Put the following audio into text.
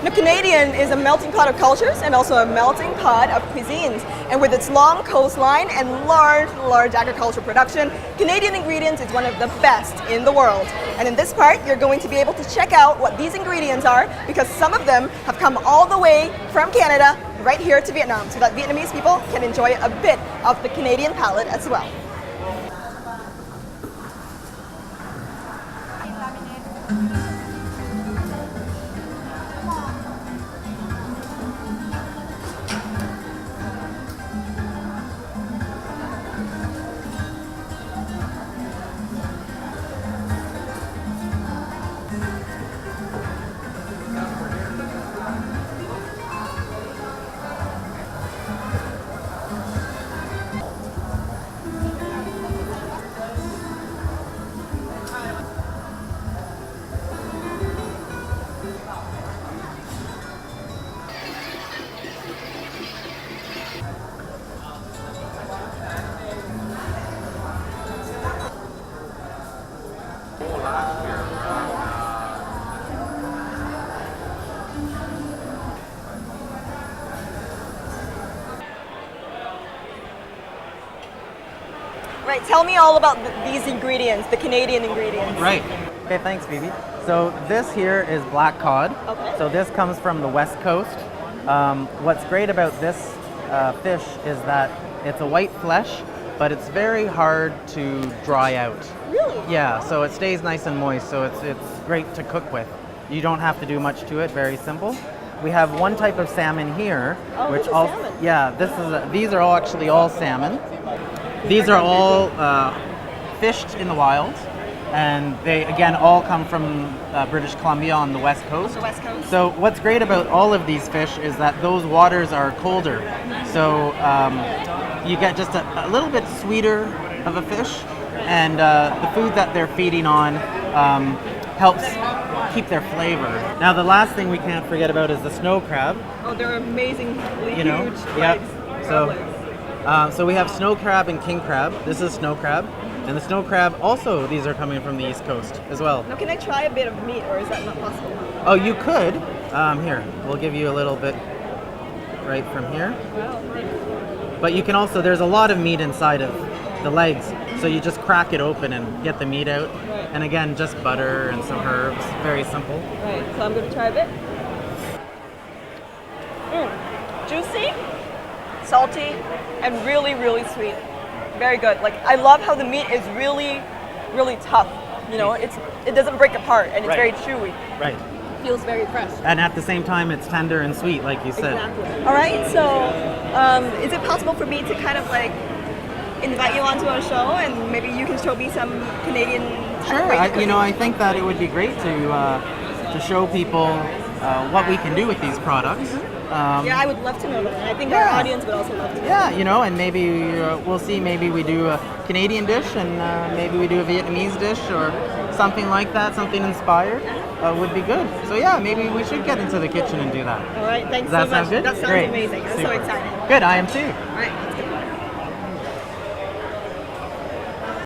Now, Canadian is a melting pot of cultures and also a melting pot of cuisines. And with its long coastline and large agricultural production, Canadian Ingredients is one of the best in the world. And in this part, you're going to be able to check out what these ingredients are, because some of them have come all the way from Canada right here to Vietnam, so that Vietnamese people can enjoy a bit of the Canadian palate as well. Right, tell me all about these ingredients, the Canadian ingredients. Right. Okay, thanks, Phoebe. So this here is black cod. Okay. So this comes from the West Coast. What's great about this fish is that it's a white flesh, but it's very hard to dry out. Really? Yeah, so it stays nice and moist, so it's great to cook with. You don't have to do much to it, very simple. We have one type of salmon here, which which all salmon? yeah, these are all actually all salmon. These are all fished in the wild, and they again all come from British Columbia on the west coast. The West Coast. So what's great about all of these fish is that those waters are colder, so you get just a little bit sweeter of a fish, and the food that they're feeding on helps keep their flavor. Now the last thing we can't forget about is the snow crab. Oh, they're amazingly You know, huge. yep. Like, So. crablegs. So we have snow crab and king crab. This is snow crab. And the snow crab also, these are coming from the East Coast as well. Now, can I try a bit of meat, or is that not possible? Oh, you could. Here, we'll give you a little bit right from here. Wow. But you can also, there's a lot of meat inside of the legs. So you just crack it open and get the meat out. Right. And again, just butter and some herbs. Very simple. Right, so I'm going to try a bit. Juicy, salty, and really sweet. Very good. Like, I love how the meat is really tough. You know, it doesn't break apart, and it's Right. very chewy. Right. Feels very fresh. And at the same time, it's tender and sweet, like you said. Exactly. All right, so is it possible for me to kind of like invite you onto our show, and maybe you can show me some Canadian? Sure. I think that it would be great to show people what we can do with these products. Yeah, I would love to know that. And I think our Yeah. audience would also love to know. Yeah, and maybe we'll see. Maybe we do a Canadian dish, and maybe we do a Vietnamese dish, or something like that. Something inspired would be good. So yeah, maybe we should get into the kitchen and do that. All right, thanks Does that so much. sound good? That sounds Great. amazing. I'm so Super. excited. Good. I am too. All right.